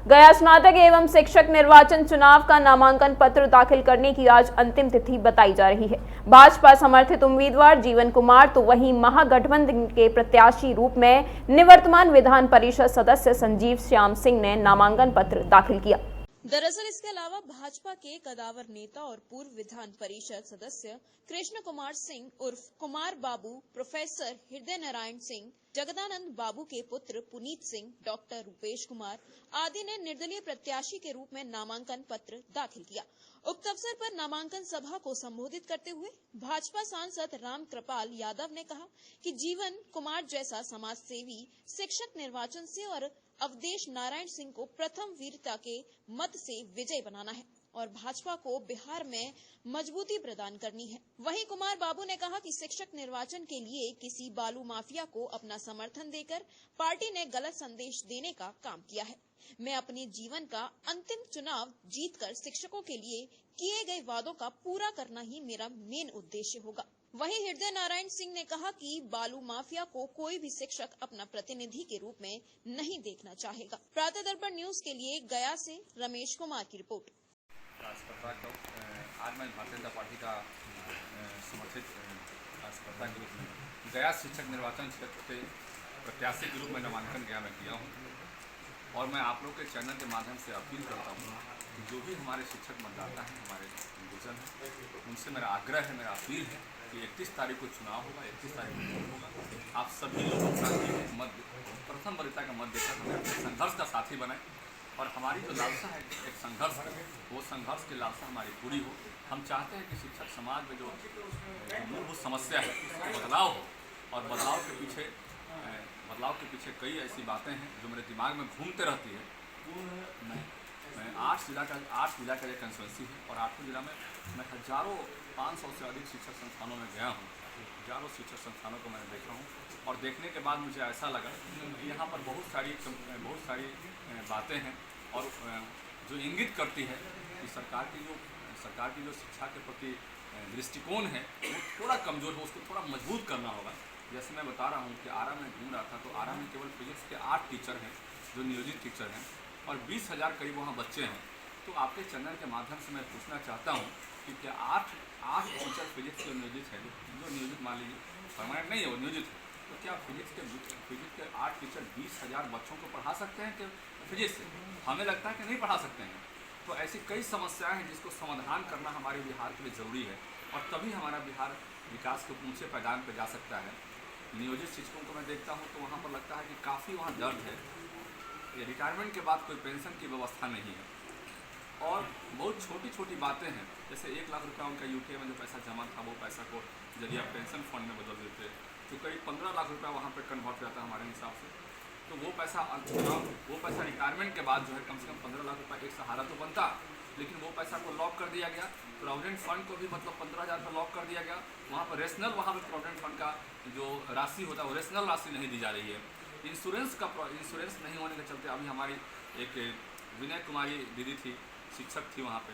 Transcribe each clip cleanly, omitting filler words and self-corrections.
गया स्नातक एवं शिक्षक निर्वाचन चुनाव का नामांकन पत्र दाखिल करने की आज अंतिम तिथि बताई जा रही है। भाजपा समर्थित उम्मीदवार जीवन कुमार तो वहीं महागठबंधन के प्रत्याशी रूप में निवर्तमान विधान परिषद सदस्य संजीव श्याम सिंह ने नामांकन पत्र दाखिल किया। दरअसल इसके अलावा भाजपा के कदावर नेता और पूर्व विधान परिषद सदस्य कृष्ण कुमार सिंह उर्फ कुमार बाबू, प्रोफेसर हृदय नारायण सिंह, जगदानंद बाबू के पुत्र पुनीत सिंह, डॉक्टर रूपेश कुमार आदि ने निर्दलीय प्रत्याशी के रूप में नामांकन पत्र दाखिल किया। उक्त अवसर पर नामांकन सभा को संबोधित करते हुए भाजपा सांसद राम कृपाल यादव ने कहा कि जीवन कुमार जैसा समाज सेवी शिक्षक निर्वाचन से और अवधेश नारायण सिंह को प्रथम वीरता के मत से विजय बनाना है और भाजपा को बिहार में मजबूती प्रदान करनी है। वहीं कुमार बाबू ने कहा कि शिक्षक निर्वाचन के लिए किसी बालू माफिया को अपना समर्थन देकर पार्टी ने गलत संदेश देने का काम किया है। मैं अपने जीवन का अंतिम चुनाव जीतकर शिक्षकों के लिए किए गए वादों का पूरा करना ही मेरा मेन उद्देश्य होगा। वहीं हृदय नारायण सिंह ने कहा कि बालू माफिया को कोई भी शिक्षक अपना प्रतिनिधि के रूप में नहीं देखना चाहेगा। प्रातः दर्पण न्यूज के लिए गया से रमेश कुमार की रिपोर्ट। आज मैं भारतीय जनता पार्टी का समर्थित कार्यकर्ता के रूप में गया शिक्षक निर्वाचन क्षेत्र के प्रत्याशी के रूप में नामांकन गया में किया हूँ और मैं आप लोग के चैनल के माध्यम से अपील करता हूँ कि जो भी हमारे शिक्षक मतदाता हैं, हमारे गुजर हैं, उनसे मेरा आग्रह है, मेरा अपील है कि 31 तारीख को चुनाव होगा, 31 तारीख को वोट होगा। आप सभी लोग मत प्रथम वरीयता का मत देकर हमें अपने संघर्ष का साथी बनाएं और हमारी जो लालसा है एक संघर्ष है, वो संघर्ष की लालसा हमारी पूरी हो। हम चाहते हैं कि शिक्षक समाज में जो मूलभूत समस्या है उसमें बदलाव हो और बदलाव के पीछे कई ऐसी बातें हैं जो मेरे दिमाग में घूमते रहती है। मैं 8 जिला का एक कंस्टिट्यूंसी है और 8 जिला में मैं हजारों 500 से अधिक शिक्षक संस्थानों में गया हूँ। हजारों शिक्षक संस्थानों को मैंने देखा हूँ और देखने के बाद मुझे ऐसा लगा कि यहाँ पर बहुत सारी बातें हैं और जो इंगित करती है कि सरकार की जो शिक्षा के प्रति दृष्टिकोण है वो थोड़ा कमज़ोर है, उसको थोड़ा मजबूत करना होगा। जैसे मैं बता रहा हूँ कि आरा में घूम रहा था तो आरा में केवल फिजिक्स के 8 टीचर हैं जो नियोजित टीचर हैं और 20,000 करीब वहाँ बच्चे हैं। तो आपके चैनल के माध्यम से मैं पूछना चाहता हूँ कि क्या 8 टीचर फिजिक्स के नियोजित हैं, जो नियोजित मान लीजिए परमानेंट नहीं है, वो नियोजित है, तो क्या फिजिक्स के 8 टीचर 20,000 बच्चों को पढ़ा सकते हैं कि फिजिक्स से? हमें लगता है कि नहीं पढ़ा सकते हैं। तो ऐसी कई समस्याएं हैं जिसको समाधान करना हमारे बिहार के लिए ज़रूरी है और तभी हमारा बिहार विकास के ऊंचे पैदान पर जा सकता है। नियोजित शिक्षकों को मैं देखता हूँ तो वहाँ पर लगता है कि काफ़ी वहाँ दर्द है। ये रिटायरमेंट के बाद कोई पेंशन की व्यवस्था नहीं है और बहुत छोटी छोटी बातें हैं। जैसे 1 लाख रुपया उनका यूटीए में जो पैसा जमा था वो पैसा को यदि आप पेंशन फंड में बदल देते तो करीब 15 लाख रुपया वहाँ पर कन्वर्ट हो जाता है हमारे हिसाब से। तो वो पैसा रिटायरमेंट के बाद जो है कम से कम 15 लाख रुपया एक सहारा तो बनता, लेकिन वो पैसा को लॉक कर दिया गया। प्रोविडेंट फंड को भी मतलब 15,000 पर लॉक कर दिया गया। वहाँ पर प्रोविडेंट फंड का जो राशि होता है वो रेशनल राशि नहीं दी जा रही है। इंश्योरेंस नहीं होने के चलते अभी हमारी एक विनय कुमारी दीदी थी, शिक्षक थी वहाँ पे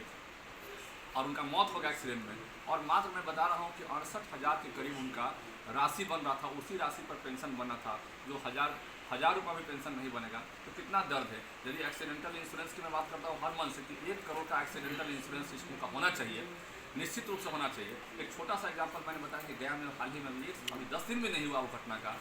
और उनका मौत हो गया एक्सीडेंट में और मात्र मैं बता रहा हूँ कि 68,000 के करीब उनका राशि बन रहा था। उसी राशि पर पेंशन बना था जो हजार रुपये भी पेंशन नहीं बनेगा। तो कितना दर्द है। यदि एक्सीडेंटल इंश्योरेंस की मैं बात करता हूँ हर मन से कि 1 करोड़ का एक्सीडेंटल इंश्योरेंस स्कीम का होना चाहिए, निश्चित रूप से होना चाहिए। एक छोटा सा एग्जांपल मैंने बताया कि गया में हाल ही में अभी 10 दिन में नहीं हुआ वो घटना का,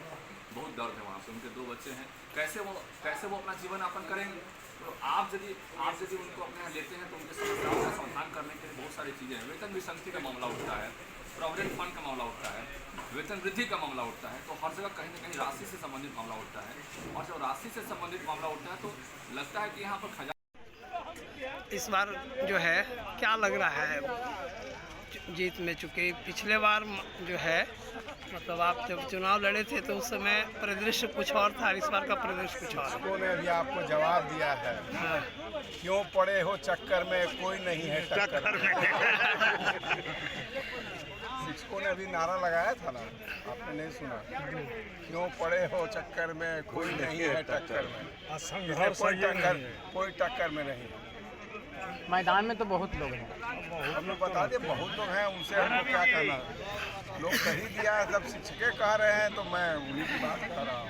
बहुत दर्द है वहाँ पे। उनके 2 बच्चे हैं, कैसे वो अपना जीवन यापन करेंगे। तो आप यदि उनको अपने यहाँ लेते हैं तो उनके समस्याओं का समाधान करने के लिए बहुत सारी चीज़ें हैं। वेतन विसंगति का मामला उठता है, प्रोविडेंट फंड का मामला उठता है, वेतन वृद्धि का मामला उठता है। तो हर जगह कहीं ना कहीं राशि से संबंधित मामला उठता है और जब राशि से संबंधित मामला उठता है तो लगता है कि यहाँ पर इस बार जो है क्या लग रहा है जीत में, चूँकि पिछले बार जो है मतलब आप जब चुनाव लड़े थे तो उस समय परिदृश्य कुछ और था, इस बार का परिदृश्य कुछ और। शिक्षकों ने भी आपको जवाब दिया है। हाँ। क्यों पड़े हो चक्कर में, कोई नहीं है टक्कर में। शिक्षकों ने भी नारा लगाया था ना, आपने नहीं सुना? क्यों पड़े हो चक्कर में, कोई नहीं है टक्कर में। कोई टक्कर में नहीं। मैदान में तो बहुत लोग हैं, हम लोग बता दें बहुत लोग हैं, उनसे हमको क्या कहना। लोग कही दिया है, जब शिक्षक कह रहे हैं तो मैं उन्हीं की बात कर रहा हूँ।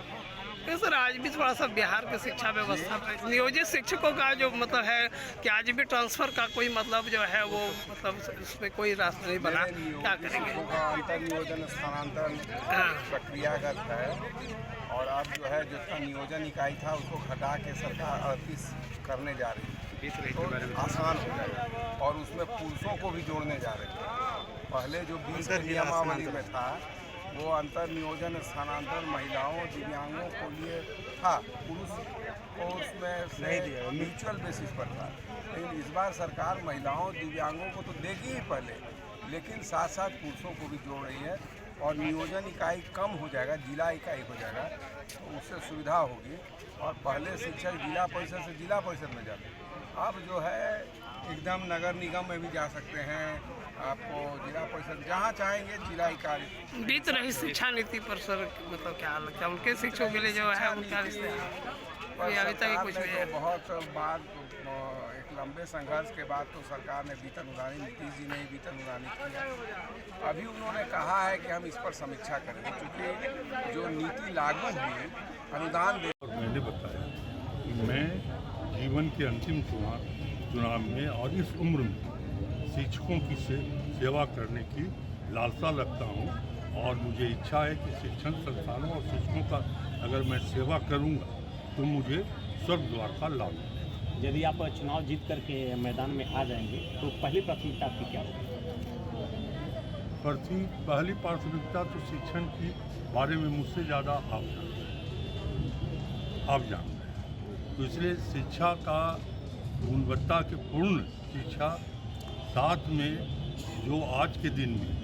तो सर आज भी थोड़ा सा बिहार की शिक्षा व्यवस्था पे नियोजित शिक्षकों का जो मतलब है कि आज भी ट्रांसफर का कोई मतलब जो है वो मतलब उसमें कोई रास्ता नहीं बना, क्या करेंगे? अंतर नियोजन स्थानांतरण प्रक्रियागत है और अब जो है जितना नियोजन इकाई था उसको घटा के सरकार 38 करने जा रही है, तो आसान हो जाएगा और उसमें पुरुषों को भी जोड़ने जा रहे हैं। पहले जो 20 के नियमावली में था वो अंतर नियोजन स्थानांतरण महिलाओं दिव्यांगों को लिए था, पुरुष को उसमें नहीं दिया, म्यूचुअल बेसिस पर था। लेकिन इस बार सरकार महिलाओं दिव्यांगों को तो देगी ही पहले, लेकिन साथ साथ पुरुषों को भी जोड़ रही है और नियोजन इकाई कम हो जाएगा, जिला इकाई हो जाएगा, तो उससे सुविधा होगी। और पहले शिक्षक जिला परिषद से जिला परिषद में जाते, अब जो है एकदम नगर निगम में भी जा सकते हैं, आपको जिला परिषद जहाँ चाहेंगे जिला इकाई। बीत रही शिक्षा नीति पर सर मतलब क्या लगता है उनके शिक्षकों के लिए जो है उनका अभी तक कुछ भी बहुत बाद एक लंबे संघर्ष के बाद तो सरकार ने वेतन उड़ानी, नीतीश जी ने ही वेतन उड़ानी किया। अभी उन्होंने कहा है कि हम इस पर समीक्षा करेंगे, क्योंकि जो नीति लागू हुई अनुदान दे। मैंने बताया कि मैं जीवन के अंतिम चुनाव में और इस उम्र में शिक्षकों की सेवा करने की लालसा रखता हूं और मुझे इच्छा है कि शिक्षण संस्थानों और शिक्षकों का अगर मैं सेवा करूंगा तो मुझे स्वर्ग द्वार का लाभ मिलेगा। यदि आप चुनाव जीत करके मैदान में आ जाएंगे तो पहली प्राथमिकता आपकी क्या होगी? पहली प्राथमिकता तो शिक्षण की बारे में मुझसे ज़्यादा आप जान रहे हैं, तो इसलिए शिक्षा का गुणवत्ता के पूर्ण शिक्षा, साथ में जो आज के दिन में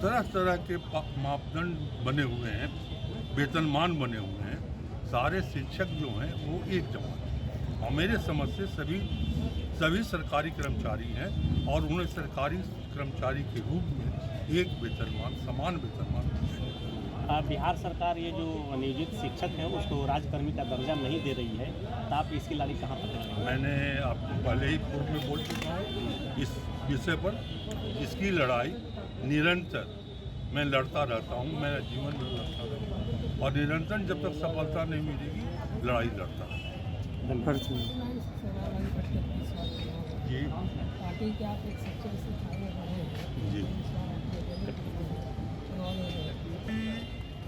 तरह तरह के मापदंड बने हुए हैं, वेतनमान बने हुए हैं, सारे शिक्षक जो हैं वो एक जमा हैं और मेरे समझ से सभी सरकारी कर्मचारी हैं और उन्हें सरकारी कर्मचारी के रूप में एक वेतनमान, समान वेतनमान। बिहार सरकार ये जो नियोजित शिक्षक हैं उसको राजकर्मी का दर्जा नहीं दे रही है, तो आप इसकी लाली कहाँ पकड़ेंगे? मैंने आपको पहले ही पूर्व में बोल चुका हूँ इस विषय पर। इसकी लड़ाई निरंतर मैं लड़ता रहता हूँ, मेरा जीवन में लड़ता रहता हूँ और निरंतर जब तक सफलता नहीं मिलेगी लड़ाई लड़ता रहूँ। जी पार्टी के आप एक सच्चे सिपाही रहे। जी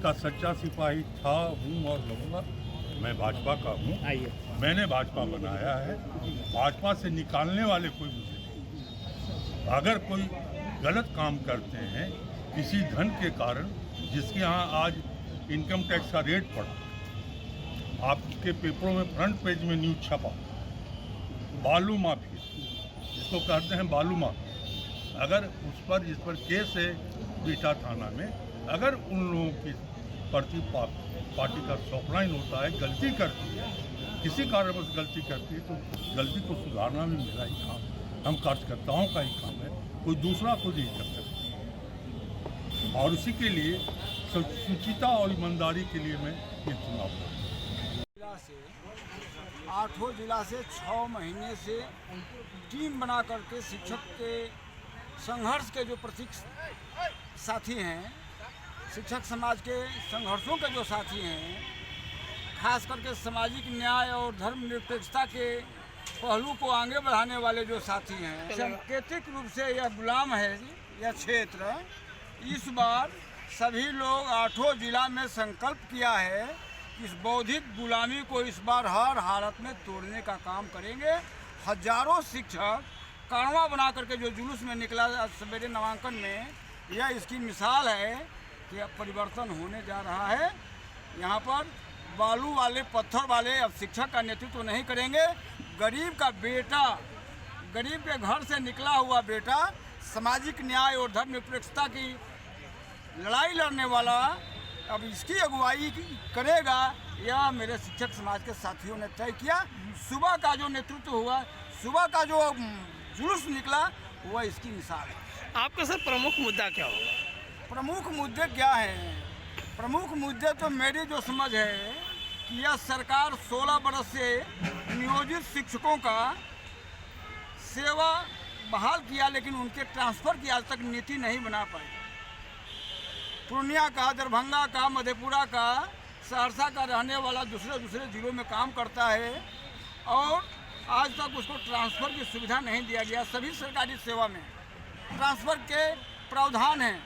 का सच्चा सिपाही था, हूँ और रहूँगा। मैं भाजपा का हूँ, मैंने भाजपा बनाया है, भाजपा से निकालने वाले कोई मुझे नहीं। अगर कोई गलत काम करते हैं किसी धन के कारण, जिसके यहाँ आज इनकम टैक्स का रेट पड़ा, आपके पेपरों में फ्रंट पेज में न्यूज़ छपा, बालू माफिया जिसको कहते हैं बालू माफिया, अगर उस पर जिस पर केस है बीटा थाना में, अगर उन लोगों की प्रति पार्टी का सॉफ्टलाइन होता है, गलती करती है, किसी कारणवश गलती करती है, तो गलती को सुधारना भी मेरा ही काम, हम कार्यकर्ताओं का ही काम है, कोई दूसरा कोई नहीं कर सकता। और उसी के लिए शुचिता और ईमानदारी के लिए मैं ये चुनाव जिला से 8 जिला से 6 महीने से टीम बना करके शिक्षक के संघर्ष के जो प्रतीक साथी हैं, शिक्षक समाज के संघर्षों के जो साथी हैं, खास करके सामाजिक न्याय और धर्मनिरपेक्षता के पहलू को आगे बढ़ाने वाले जो साथी हैं, सांकेतिक रूप से यह गुलाम है यह क्षेत्र। इस बार सभी लोग 8 जिला में संकल्प किया है कि इस बौद्धिक गुलामी को इस बार हर हालत में तोड़ने का काम करेंगे। हजारों शिक्षक कानवा बना करके जो जुलूस में निकला सवेरे नामांकन में, यह इसकी मिसाल है कि अब परिवर्तन होने जा रहा है। यहाँ पर बालू वाले पत्थर वाले अब शिक्षक का नेतृत्व नहीं करेंगे। गरीब का बेटा, गरीब के घर से निकला हुआ बेटा सामाजिक न्याय और धर्मनिरपेक्षता की लड़ाई लड़ने वाला अब इसकी अगुवाई करेगा, यह मेरे शिक्षक समाज के साथियों ने तय किया। सुबह का जो नेतृत्व हुआ, सुबह का जो जुलूस निकला, वह इसकी मिसाल है। आपका सर प्रमुख मुद्दा क्या होगा? प्रमुख मुद्दे क्या हैं? प्रमुख मुद्दे तो मेरी जो समझ है कि यह सरकार 16 बरस से नियोजित शिक्षकों का सेवा बहाल किया, लेकिन उनके ट्रांसफ़र की आज तक नीति नहीं बना पाई। पूर्णिया का, दरभंगा का, मधेपुरा का सहरसा का रहने वाला दूसरे जिलों में काम करता है और आज तक उसको ट्रांसफ़र की सुविधा नहीं दिया गया। सभी सरकारी सेवा में ट्रांसफ़र के प्रावधान हैं,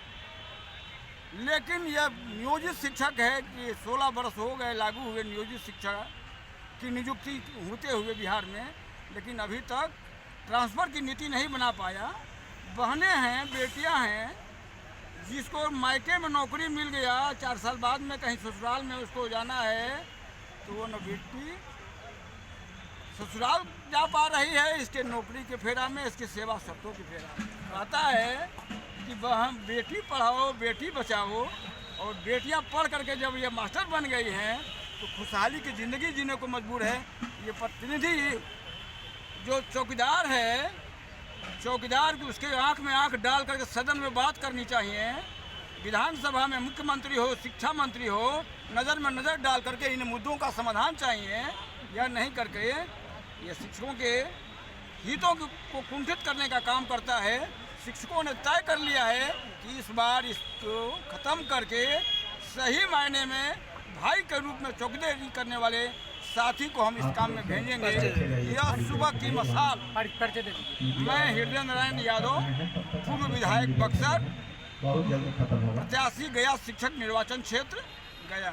लेकिन यह नियोजित शिक्षक है कि 16 वर्ष हो गए लागू हुए नियोजित शिक्षक की नियुक्ति होते हुए बिहार में, लेकिन अभी तक ट्रांसफ़र की नीति नहीं बना पाया। बहनें हैं, बेटियां हैं, जिसको मायके में नौकरी मिल गया, 4 साल बाद में कहीं ससुराल में उसको जाना है, तो वो न बेटी ससुराल जा पा रही है इसके नौकरी के फेरा में, इसकी सेवा शर्तों के फेरा में। कहता है कि हम बेटी पढ़ाओ, बेटी बचाओ, और बेटियां पढ़ करके जब ये मास्टर बन गई हैं तो खुशहाली की ज़िंदगी जीने को मजबूर है। ये प्रतिनिधि जो चौकीदार है, चौकीदार की उसके आंख में आंख डाल करके सदन में बात करनी चाहिए। विधानसभा में मुख्यमंत्री हो, शिक्षा मंत्री हो, नज़र में नज़र डाल करके इन मुद्दों का समाधान चाहिए। यह नहीं करके ये शिक्षकों के हितों को कुंठित करने का काम करता है। शिक्षकों ने तय कर लिया है कि इस बार इसको ख़त्म करके सही मायने में भाई के रूप में चौकीदारी करने वाले साथी को हम इस काम में भेजेंगे। यह सुबह की मसाल। मैं हृदय नारायण यादव, पूर्व विधायक बक्सर, प्रत्याशी गया शिक्षक निर्वाचन क्षेत्र गया।